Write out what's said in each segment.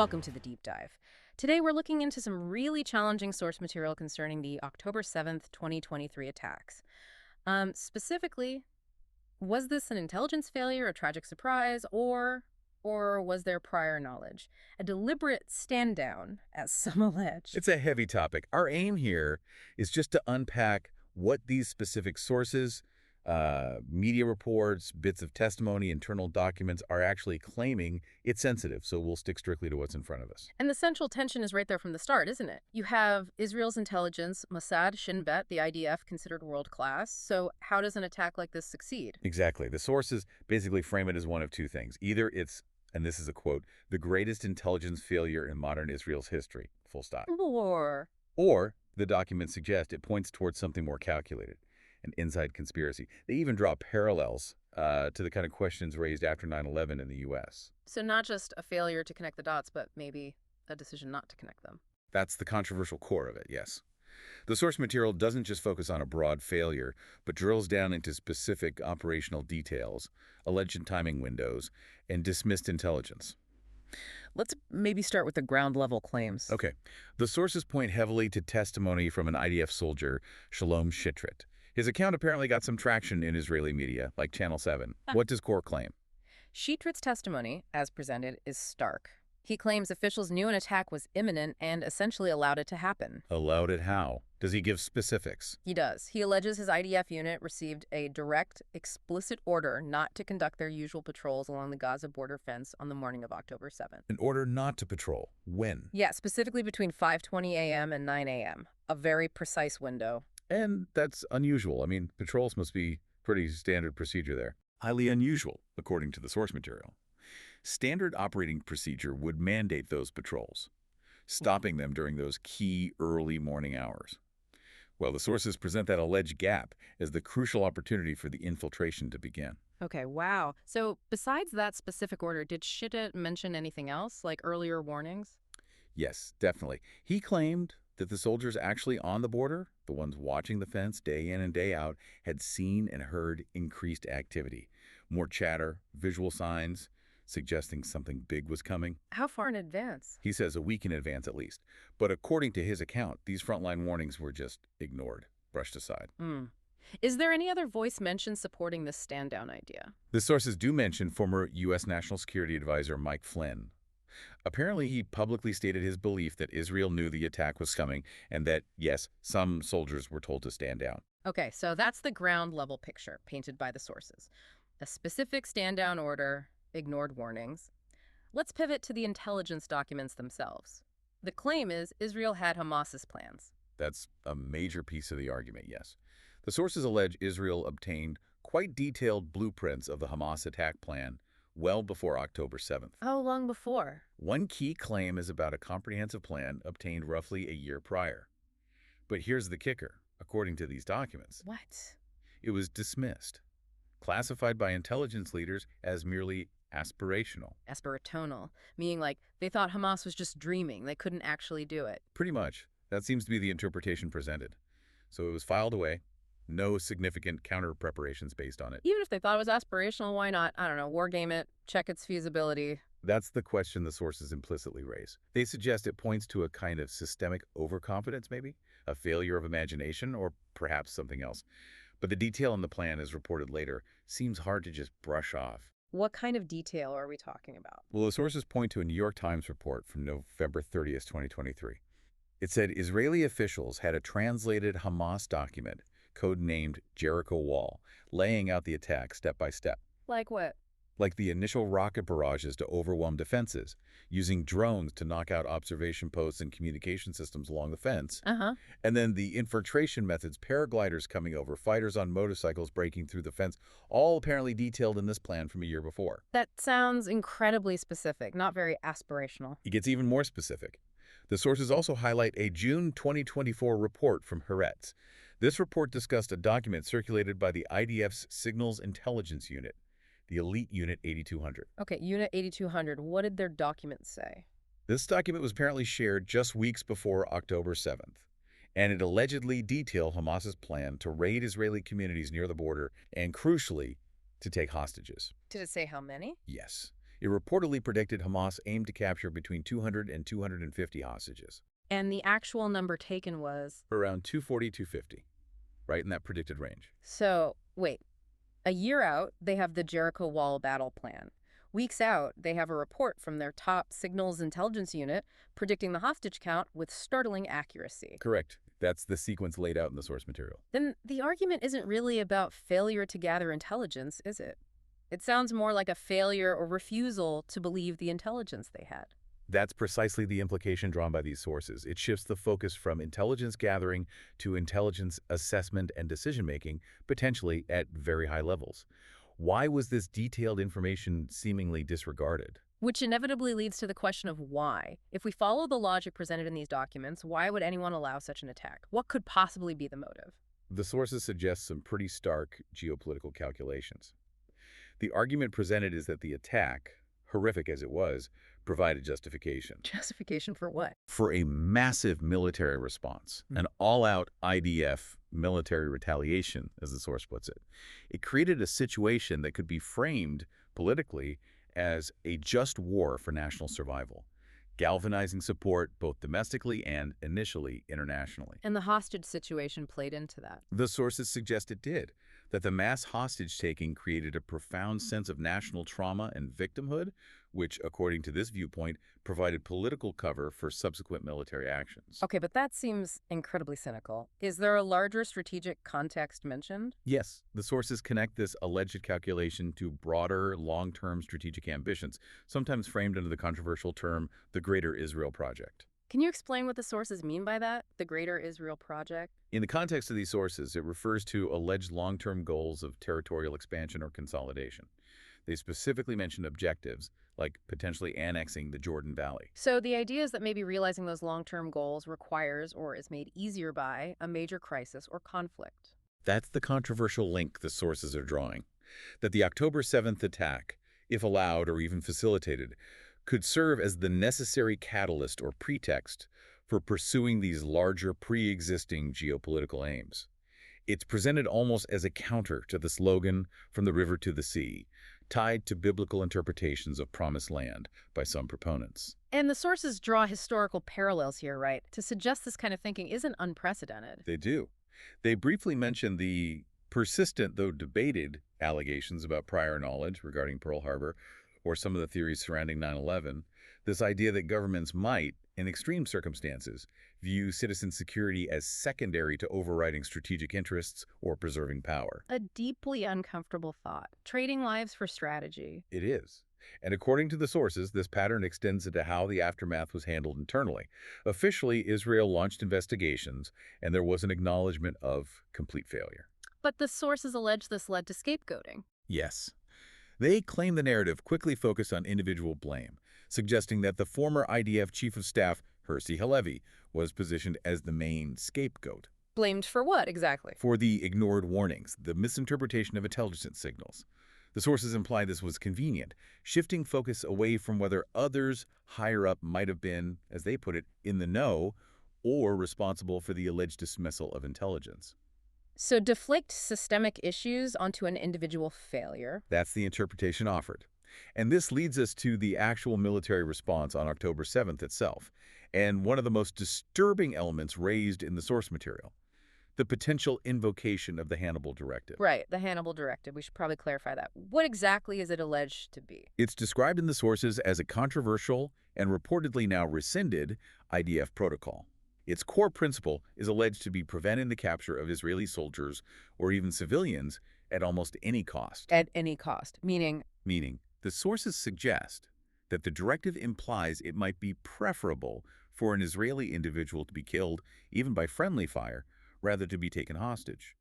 Welcome to the deep dive. Today we're looking into some really challenging source material concerning the October 7th, 2023 attacks. Specifically, was this an intelligence failure, a tragic surprise, or was there prior knowledge? A deliberate stand down, as some allege. It's a heavy topic. Our aim here is just to unpack what these specific sources, media reports, bits of testimony, internal documents are actually claiming. It's sensitive, so we'll stick strictly to what's in front of us. And the central tension is right there from the start, isn't it? You have Israel's intelligence, Mossad, Shin Bet, the IDF, considered world-class. So how does an attack like this succeed? Exactly. The sources basically frame it as one of two things. Either it's, and this is a quote, the greatest intelligence failure in modern Israel's history, full stop. Or the documents suggest it points towards something more calculated, an inside conspiracy. They even draw parallels to the kind of questions raised after 9/11 in the U.S. So not just a failure to connect the dots, but maybe a decision not to connect them. That's the controversial core of it, yes. The source material doesn't just focus on a broad failure, but drills down into specific operational details, alleged timing windows, and dismissed intelligence. Let's maybe start with the ground-level claims. Okay. The sources point heavily to testimony from an IDF soldier, Shalom Shitrit. His account apparently got some traction in Israeli media, like Channel 7. What does Kor claim? Shitrit's testimony, as presented, is stark. He claims officials knew an attack was imminent and essentially allowed it to happen. Allowed it how? Does he give specifics? He does. He alleges his IDF unit received a direct, explicit order not to conduct their usual patrols along the Gaza border fence on the morning of October 7th. An order not to patrol. When? Yeah, specifically between 5:20 a.m. and 9 a.m. A very precise window. And that's unusual. I mean, patrols must be pretty standard procedure there. Highly unusual, according to the source material. Standard operating procedure would mandate those patrols, stopping them during those key early morning hours. Well, the sources present that alleged gap as the crucial opportunity for the infiltration to begin. Okay, wow. So besides that specific order, did Shittit mention anything else, like earlier warnings? Yes, definitely. He claimed that the soldiers actually on the border, the ones watching the fence day in and day out, had seen and heard increased activity. More chatter, visual signs, suggesting something big was coming. How far in advance? He says a week in advance at least. But according to his account, these frontline warnings were just ignored, brushed aside. Is there any other voice mentioned supporting this stand-down idea? The sources do mention former U.S. National Security Advisor Mike Flynn. Apparently, he publicly stated his belief that Israel knew the attack was coming and that, yes, some soldiers were told to stand down. Okay, so that's the ground-level picture painted by the sources. A specific stand-down order, ignored warnings. Let's pivot to the intelligence documents themselves. The claim is Israel had Hamas's plans. That's a major piece of the argument, yes. The sources allege Israel obtained quite detailed blueprints of the Hamas attack plan well before October 7th. How long before? One key claim is about a comprehensive plan obtained roughly a year prior. But here's the kicker. According to these documents, What? it was dismissed, classified by intelligence leaders as merely aspirational. Aspiratonal, meaning like they thought Hamas was just dreaming. They couldn't actually do it. Pretty much. That seems to be the interpretation presented. So it was filed away. No significant counter preparations based on it. Even if they thought it was aspirational, why not, I don't know, wargame it, check its feasibility? That's the question the sources implicitly raise. They suggest it points to a kind of systemic overconfidence, maybe, a failure of imagination, or perhaps something else. But the detail in the plan, as reported later, seems hard to just brush off. What kind of detail are we talking about? Well, the sources point to a New York Times report from November 30th, 2023. It said Israeli officials had a translated Hamas document, codenamed Jericho Wall, laying out the attack step by step. Like what? Like the initial rocket barrages to overwhelm defenses, using drones to knock out observation posts and communication systems along the fence, and then the infiltration methods, paragliders coming over, fighters on motorcycles breaking through the fence, all apparently detailed in this plan from a year before. That sounds incredibly specific, not very aspirational. It gets even more specific. The sources also highlight a June 2024 report from Haaretz. This report discussed a document circulated by the IDF's Signals Intelligence Unit, the elite Unit 8200. Okay, Unit 8200, what did their document say? This document was apparently shared just weeks before October 7th, and it allegedly detailed Hamas's plan to raid Israeli communities near the border and, crucially, to take hostages. Did it say how many? Yes. It reportedly predicted Hamas aimed to capture between 200 and 250 hostages. And the actual number taken was? Around 240, 250, right in that predicted range. So, wait. A year out, they have the Jericho Wall battle plan. Weeks out, they have a report from their top signals intelligence unit predicting the hostage count with startling accuracy. Correct. That's the sequence laid out in the source material. Then the argument isn't really about failure to gather intelligence, is it? It sounds more like a failure or refusal to believe the intelligence they had. That's precisely the implication drawn by these sources. It shifts the focus from intelligence gathering to intelligence assessment and decision-making, potentially at very high levels. Why was this detailed information seemingly disregarded? Which inevitably leads to the question of why. If we follow the logic presented in these documents, why would anyone allow such an attack? What could possibly be the motive? The sources suggest some pretty stark geopolitical calculations. The argument presented is that the attack, horrific as it was, provided justification. Justification for what? For a massive military response, an all-out IDF military retaliation, as the source puts it. It created a situation that could be framed politically as a just war for national survival, galvanizing support both domestically and, initially, internationally. And the hostage situation played into that. The sources suggest it did, that the mass hostage-taking created a profound sense of national trauma and victimhood, which, according to this viewpoint, provided political cover for subsequent military actions. Okay, but that seems incredibly cynical. Is there a larger strategic context mentioned? Yes, the sources connect this alleged calculation to broader, long-term strategic ambitions, sometimes framed under the controversial term, the Greater Israel Project. Can you explain what the sources mean by that, the Greater Israel Project? In the context of these sources, it refers to alleged long-term goals of territorial expansion or consolidation. They specifically mention objectives, like potentially annexing the Jordan Valley. So the idea is that maybe realizing those long-term goals requires or is made easier by a major crisis or conflict. That's the controversial link the sources are drawing, that the October 7th attack, if allowed or even facilitated, could serve as the necessary catalyst or pretext for pursuing these larger pre-existing geopolitical aims. It's presented almost as a counter to the slogan, "From the river to the sea," tied to biblical interpretations of promised land by some proponents. And the sources draw historical parallels here, right? To suggest this kind of thinking isn't unprecedented. They do. They briefly mention the persistent, though debated, allegations about prior knowledge regarding Pearl Harbor, or some of the theories surrounding 9/11, this idea that governments might, in extreme circumstances, view citizen security as secondary to overriding strategic interests or preserving power. A deeply uncomfortable thought. Trading lives for strategy. It is. And according to the sources, this pattern extends into how the aftermath was handled internally. Officially, Israel launched investigations, and there was an acknowledgement of complete failure. But the sources allege this led to scapegoating. Yes. They claim the narrative quickly focused on individual blame, suggesting that the former IDF Chief of Staff, Herzi Halevi, was positioned as the main scapegoat. Blamed for what, exactly? For the ignored warnings, the misinterpretation of intelligence signals. The sources imply this was convenient, shifting focus away from whether others higher up might have been, as they put it, in the know, or responsible for the alleged dismissal of intelligence. So deflect systemic issues onto an individual failure. That's the interpretation offered. And this leads us to the actual military response on October 7th itself, and one of the most disturbing elements raised in the source material, the potential invocation of the Hannibal Directive. Right, the Hannibal Directive. We should probably clarify that. What exactly is it alleged to be? It's described in the sources as a controversial and reportedly now rescinded IDF protocol. Its core principle is alleged to be preventing the capture of Israeli soldiers or even civilians at almost any cost. At any cost, meaning? Meaning, the sources suggest that the directive implies it might be preferable for an Israeli individual to be killed, even by friendly fire, rather to be taken hostage.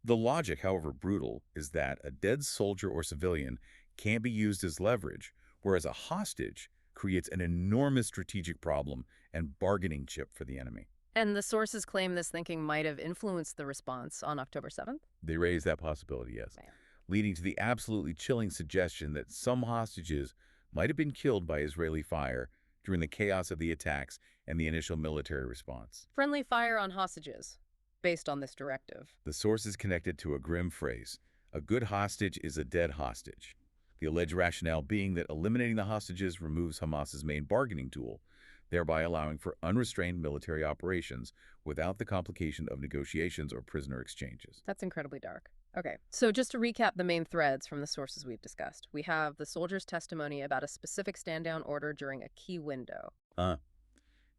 The logic, however brutal, is that a dead soldier or civilian can't be used as leverage, whereas a hostage creates an enormous strategic problem and bargaining chip for the enemy. And the sources claim this thinking might have influenced the response on October 7th? They raise that possibility, yes, leading to the absolutely chilling suggestion that some hostages might have been killed by Israeli fire during the chaos of the attacks and the initial military response. Friendly fire on hostages, based on this directive. The source is connected to a grim phrase: a good hostage is a dead hostage. The alleged rationale being that eliminating the hostages removes Hamas's main bargaining tool, thereby allowing for unrestrained military operations without the complication of negotiations or prisoner exchanges. That's incredibly dark. Okay, so just to recap the main threads from the sources we've discussed, we have the soldiers' testimony about a specific stand-down order during a key window.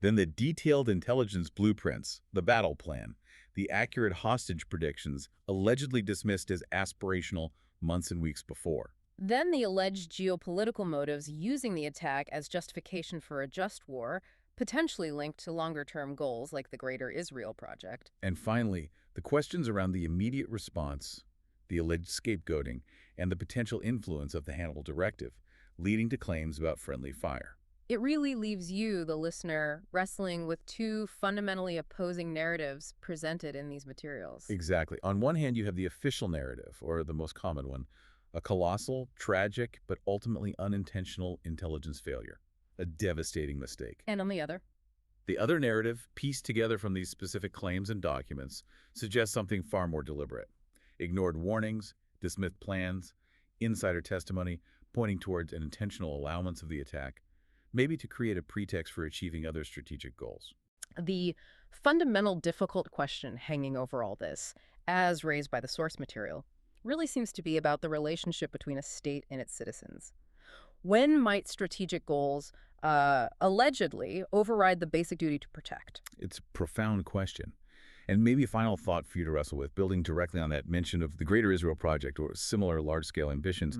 Then the detailed intelligence blueprints, the battle plan, the accurate hostage predictions allegedly dismissed as aspirational months and weeks before. Then the alleged geopolitical motives using the attack as justification for a just war, potentially linked to longer-term goals like the Greater Israel Project. And finally, the questions around the immediate response, the alleged scapegoating, and the potential influence of the Hannibal Directive, leading to claims about friendly fire. It really leaves you, the listener, wrestling with two fundamentally opposing narratives presented in these materials. Exactly. On one hand, you have the official narrative, or the most common one, a colossal, tragic, but ultimately unintentional intelligence failure, a devastating mistake. And on the other? The other narrative, pieced together from these specific claims and documents, suggests something far more deliberate. Ignored warnings, dismissed plans, insider testimony pointing towards an intentional allowance of the attack, maybe to create a pretext for achieving other strategic goals. The fundamental difficult question hanging over all this, as raised by the source material, really seems to be about the relationship between a state and its citizens. When might strategic goals allegedly override the basic duty to protect? It's a profound question. And maybe a final thought for you to wrestle with, building directly on that mention of the Greater Israel Project or similar large-scale ambitions.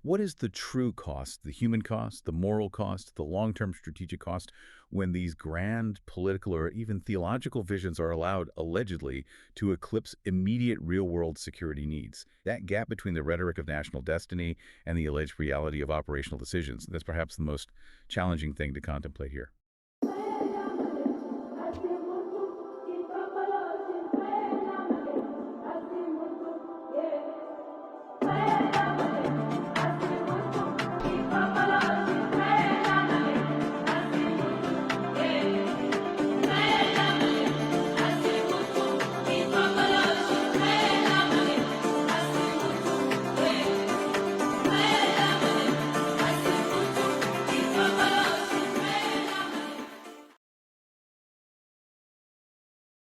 What is the true cost, the human cost, the moral cost, the long-term strategic cost, when these grand political or even theological visions are allowed, allegedly, to eclipse immediate real-world security needs? That gap between the rhetoric of national destiny and the alleged reality of operational decisions, that's perhaps the most challenging thing to contemplate here.